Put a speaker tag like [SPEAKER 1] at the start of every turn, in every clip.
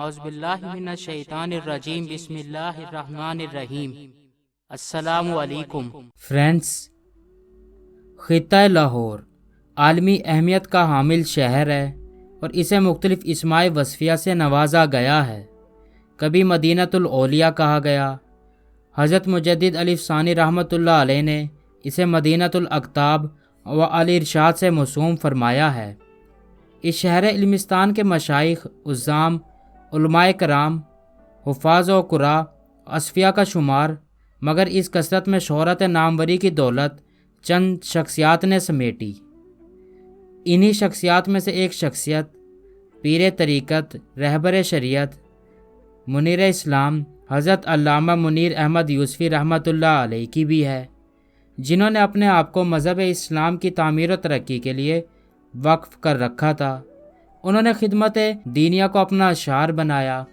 [SPEAKER 1] اعوذ باللہ من الشیطان الرجیم بسم اللہ الرحمن الرحیم۔ السلام علیکم
[SPEAKER 2] فرینڈز، خطہ لاہور عالمی اہمیت کا حامل شہر ہے اور اسے مختلف اسماء وصفیہ سے نوازا گیا ہے۔ کبھی مدینۃ الاولیاء کہا گیا۔ حضرت مجدد الف ثانی رحمۃ اللہ علیہ نے اسے مدینۃ الاقطاب و الارشاد سے موسوم فرمایا ہے۔ اس شہر علمستان کے مشائخ، عظام، علماء کرام، حفاظ و قراء، اصفیاء کا شمار، مگر اس کثرت میں شہرت ناموری کی دولت چند شخصیات نے سمیٹی۔ انہی شخصیات میں سے ایک شخصیت پیر طریقت، رہبر شریعت، منیر اسلام حضرت علامہ منیر احمد یوسفی رحمۃ اللہ علیہ کی بھی ہے، جنہوں نے اپنے آپ کو مذہب اسلام کی تعمیر و ترقی کے لیے وقف کر رکھا تھا۔ انہوں نے خدمت دینیا کو اپنا شعار بنایا۔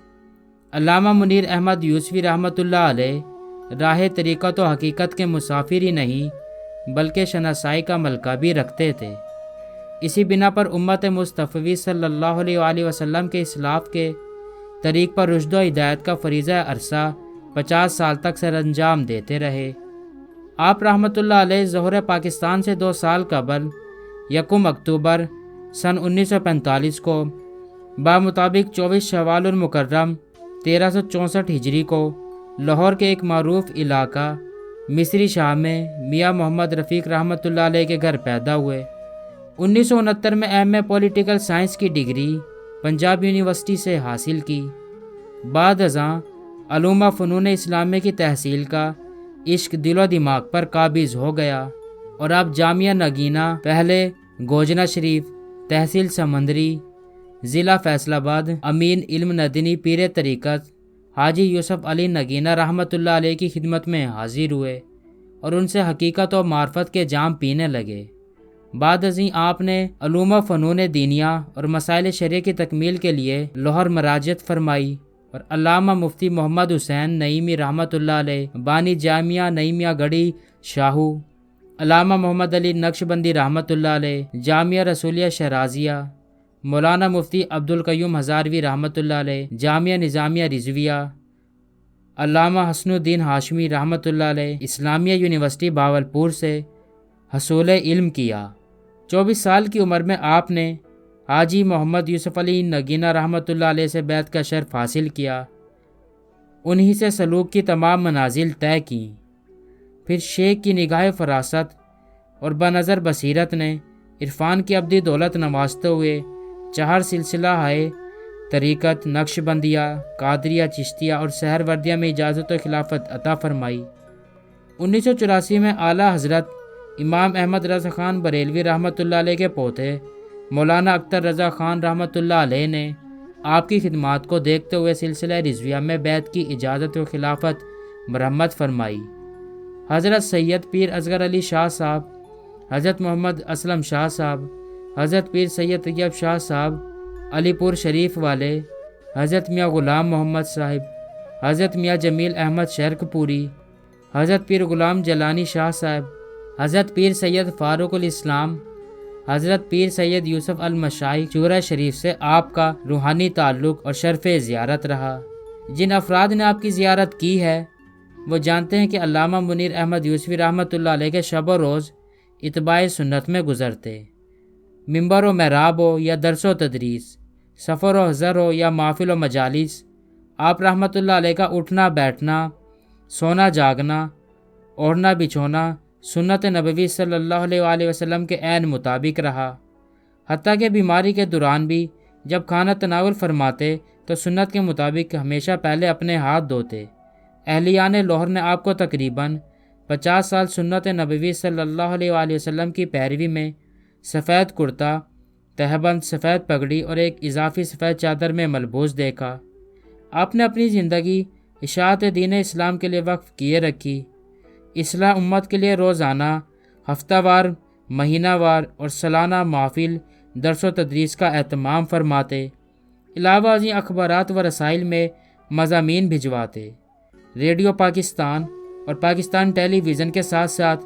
[SPEAKER 2] علامہ منیر احمد یوسفی رحمۃ اللہ علیہ راہ طریقت و حقیقت کے مسافر ہی نہیں بلکہ شناسائی کا ملکہ بھی رکھتے تھے۔ اسی بنا پر امت مصطفی صلی اللہ علیہ وآلہ وسلم کے اسلاف کے طریق پر رشد و ہدایت کا فریضہ عرصہ 50 سال تک سر انجام دیتے رہے۔ آپ رحمۃ اللہ علیہ ظہور پاکستان سے 2 سال قبل 1 اکتوبر سن 1945 کو بمطابق 24 شوال المکرم 1364 ہجری کو لاہور کے ایک معروف علاقہ مصری شاہ میں میاں محمد رفیق رحمۃ اللہ علیہ کے گھر پیدا ہوئے۔ 1969 میں ایم اے پولیٹیکل سائنس کی ڈگری پنجاب یونیورسٹی سے حاصل کی۔ بعد ازاں علوم و فنون اسلامیہ کی تحصیل کا عشق دل و دماغ پر قابض ہو گیا اور آپ جامعہ نگینہ، پہلے گوجنا شریف، تحصیل سمندری، ضلع فیصل آباد، امین علم ندنی پیر طریقت حاجی یوسف علی نگینہ رحمۃ اللہ علیہ کی خدمت میں حاضر ہوئے اور ان سے حقیقت و معرفت کے جام پینے لگے۔ بعد ازیں آپ نے علوم و فنون دینیا اور مسائل شرعیہ کی تکمیل کے لیے لاہور مراجعت فرمائی اور علامہ مفتی محمد حسین نعیمی رحمۃ اللہ علیہ بانی جامعہ نعیمیہ گڑھی شاہو، علامہ محمد علی نقشبندی رحمۃ اللہ علیہ جامعہ رسولیہ شہرازیہ، مولانا مفتی عبدالقیوم ہزاروی رحمۃ اللہ علیہ جامعہ نظامیہ رضویہ، علامہ حسن الدین ہاشمی رحمۃ اللہ علیہ اسلامیہ یونیورسٹی بہاولپور سے حصول علم کیا۔ 24 سال کی عمر میں آپ نے حاجی محمد یوسف علی نگینہ رحمۃ اللہ علیہ سے بیعت کا شرف حاصل کیا۔ انہی سے سلوک کی تمام منازل طے کیں۔ پھر شیخ کی نگاہ فراست اور بنظر بصیرت نے عرفان کی ابدی دولت نوازتے ہوئے 4 سلسلہ ہائے طریقت، نقش بندیہ، قادریہ، چشتیہ اور سہروردیہ میں اجازت و خلافت عطا فرمائی۔ 1984 میں اعلیٰ حضرت امام احمد رضا خان بریلوی رحمۃ اللہ علیہ کے پوتے مولانا اختر رضا خان رحمۃ اللہ علیہ نے آپ کی خدمات کو دیکھتے ہوئے سلسلہ رضویہ میں بیعت کی اجازت و خلافت مرحمت فرمائی۔ حضرت سید پیر اصغر علی شاہ صاحب، حضرت محمد اسلم شاہ صاحب، حضرت پیر سید طیب شاہ صاحب علی پور شریف والے، حضرت میاں غلام محمد صاحب، حضرت میاں جمیل احمد شرک پوری، حضرت پیر غلام جلانی شاہ صاحب، حضرت پیر سید فاروق الاسلام، حضرت پیر سید یوسف المشائی چورہ شریف سے آپ کا روحانی تعلق اور شرف زیارت رہا۔ جن افراد نے آپ کی زیارت کی ہے وہ جانتے ہیں کہ علامہ منیر احمد یوسفی رحمۃ اللہ علیہ کے شب و روز اتباع سنت میں گزرتے۔ ممبر و محراب ہو یا درس و تدریس، سفر و حضر ہو یا محافل و مجالس، آپ رحمۃ اللہ علیہ کا اٹھنا بیٹھنا، سونا جاگنا، اوڑھنا بچھونا سنت نبوی صلی اللہ علیہ وآلہ وسلم کے عین مطابق رہا۔ حتیٰ کہ بیماری کے دوران بھی جب کھانا تناول فرماتے تو سنت کے مطابق ہمیشہ پہلے اپنے ہاتھ دھوتے۔ اہلیان لاہور نے آپ کو تقریباً 50 سال سنت نبوی صلی اللہ علیہ وآلہ وسلم کی پیروی میں سفید کرتا، تہبند، سفید پگڑی اور ایک اضافی سفید چادر میں ملبوس دیکھا۔ آپ نے اپنی زندگی اشاعت دین اسلام کے لیے وقف کیے رکھی۔ اصلاح امت کے لیے روزانہ، ہفتہ وار، مہینہ وار اور سالانہ محافل درس و تدریس کا اہتمام فرماتے۔ علاوہ ازیں اخبارات و رسائل میں مضامین بھجواتے۔ ریڈیو پاکستان اور پاکستان ٹیلی ویژن کے ساتھ ساتھ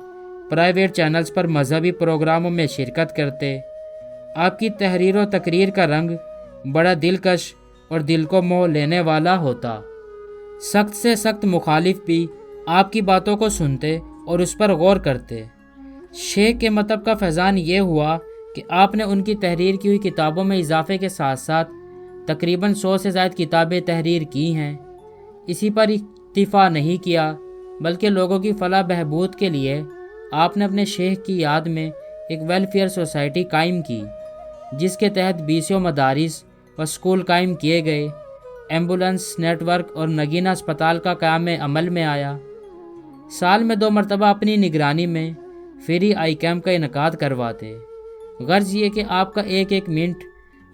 [SPEAKER 2] پرائیویٹ چینلز پر مذہبی پروگراموں میں شرکت کرتے۔ آپ کی تحریر و تقریر کا رنگ بڑا دلکش اور دل کو موہ لینے والا ہوتا۔ سخت سے سخت مخالف بھی آپ کی باتوں کو سنتے اور اس پر غور کرتے۔ شیخ کے مطلب کا فیضان یہ ہوا کہ آپ نے ان کی تحریر کی ہوئی کتابوں میں اضافے کے ساتھ ساتھ تقریباً 100 سے زائد کتابیں تحریر کی ہیں۔ اسی پر اکتفا نہیں کیا بلکہ لوگوں کی فلاح بہبود کے لیے آپ نے اپنے شیخ کی یاد میں ایک ویلفیئر سوسائٹی قائم کی، جس کے تحت 20 مدارس و اسکول قائم کیے گئے، ایمبولینس نیٹ ورک اور نگینہ اسپتال کا قیام عمل میں آیا۔ سال میں 2 مرتبہ اپنی نگرانی میں فری آئی کیمپ کا انعقاد کرواتے۔ غرض یہ کہ آپ کا ایک ایک منٹ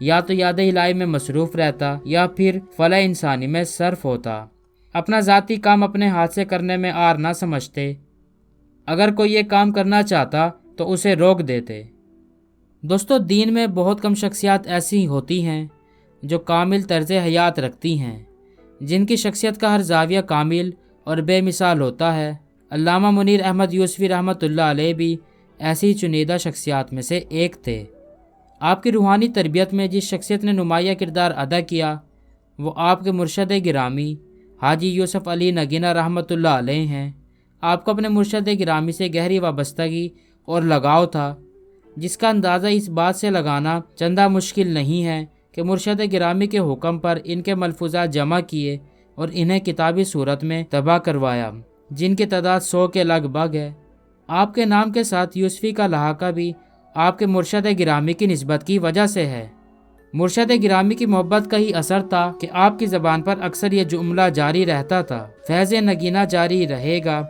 [SPEAKER 2] یا تو یاد الہی میں مصروف رہتا یا پھر فلاح انسانی میں صرف ہوتا۔ اپنا ذاتی کام اپنے ہاتھ سے کرنے میں عار نہ سمجھتے۔ اگر کوئی یہ کام کرنا چاہتا تو اسے روک دیتے۔ دوستو، دین میں بہت کم شخصیات ایسی ہوتی ہیں جو کامل طرز حیات رکھتی ہیں، جن کی شخصیت کا ہر زاویہ کامل اور بے مثال ہوتا ہے۔ علامہ منیر احمد یوسفی رحمۃ اللہ علیہ بھی ایسی چنیدہ شخصیات میں سے ایک تھے۔ آپ کی روحانی تربیت میں جس شخصیت نے نمایاں کردار ادا کیا وہ آپ کے مرشد گرامی حاجی یوسف علی نگینہ رحمۃ اللہ علیہ ہیں۔ آپ کو اپنے مرشد گرامی سے گہری وابستگی اور لگاؤ تھا، جس کا اندازہ اس بات سے لگانا چندہ مشکل نہیں ہے کہ مرشد گرامی کے حکم پر ان کے ملفوظات جمع کیے اور انہیں کتابی صورت میں طبع کروایا، جن کی تعداد 100 کے لگ بھگ ہے۔ آپ کے نام کے ساتھ یوسفی کا لحاظہ بھی آپ کے مرشد گرامی کی نسبت کی وجہ سے ہے۔ مرشد گرامی کی محبت کا ہی اثر تھا کہ آپ کی زبان پر اکثر یہ جملہ جاری رہتا تھا، فیض نگینہ جاری رہے گا۔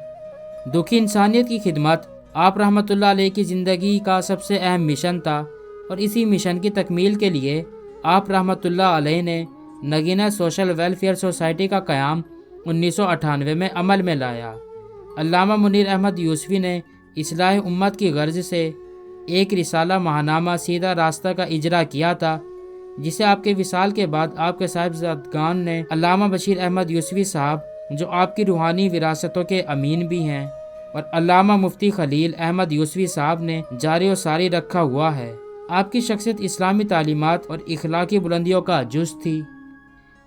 [SPEAKER 2] دکھی انسانیت کی خدمت آپ رحمۃ اللہ علیہ کی زندگی کا سب سے اہم مشن تھا، اور اسی مشن کی تکمیل کے لیے آپ رحمۃ اللہ علیہ نے نگینہ سوشل ویلفیئر سوسائٹی کا قیام 1998 میں عمل میں لایا۔ علامہ منیر احمد یوسفی نے اصلاح امت کی غرض سے ایک رسالہ ماہنامہ سیدھا راستہ کا اجرا کیا تھا، جسے آپ کے وصال کے بعد آپ کے صاحبزادگان نے علامہ بشیر احمد یوسفی صاحب، جو آپ کی روحانی وراثتوں کے امین بھی ہیں، اور علامہ مفتی خلیل احمد یوسفی صاحب نے جاری و ساری رکھا ہوا ہے۔ آپ کی شخصیت اسلامی تعلیمات اور اخلاقی بلندیوں کا جز تھی۔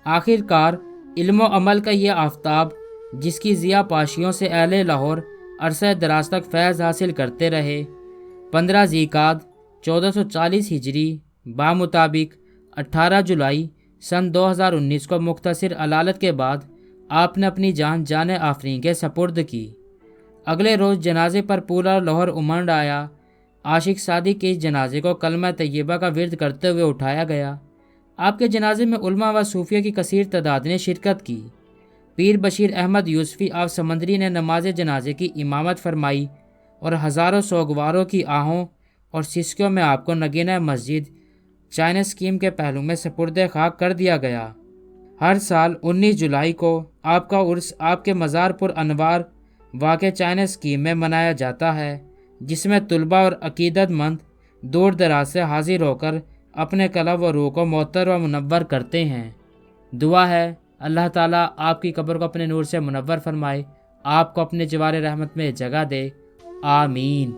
[SPEAKER 2] آخر کار علم و عمل کا یہ آفتاب، جس کی ضیاء پاشیوں سے اہل لاہور عرصہ دراز تک فیض حاصل کرتے رہے، 15 ذی القعدہ 1440 ہجری بامطابق 18 جولائی سن 2019 کو مختصر علالت کے بعد آپ نے اپنی جان آفرین کے سپرد کی۔ اگلے روز جنازے پر پورا لاہور امنڈ آیا۔ عاشق صادق کے اس جنازے کو کلمہ طیبہ کا ورد کرتے ہوئے اٹھایا گیا۔ آپ کے جنازے میں علماء و صوفیہ کی کثیر تعداد نے شرکت کی۔ پیر بشیر احمد یوسفی آپ سمندری نے نماز جنازے کی امامت فرمائی، اور ہزاروں سوگواروں کی آہوں اور سسکیوں میں آپ کو نگینہ مسجد چائنا اسکیم کے پہلو میں سپرد خاک کر دیا گیا۔ ہر سال 19 جولائی کو آپ کا عرس آپ کے مزار پر انوار واقع چائنا اسکیم میں منایا جاتا ہے، جس میں طلباء اور عقیدت مند دور دراز سے حاضر ہو کر اپنے قلب و روح کو معطر و منور کرتے ہیں۔ دعا ہے اللہ تعالیٰ آپ کی قبر کو اپنے نور سے منور فرمائے، آپ کو اپنے جوار رحمت میں جگہ دے، آمین۔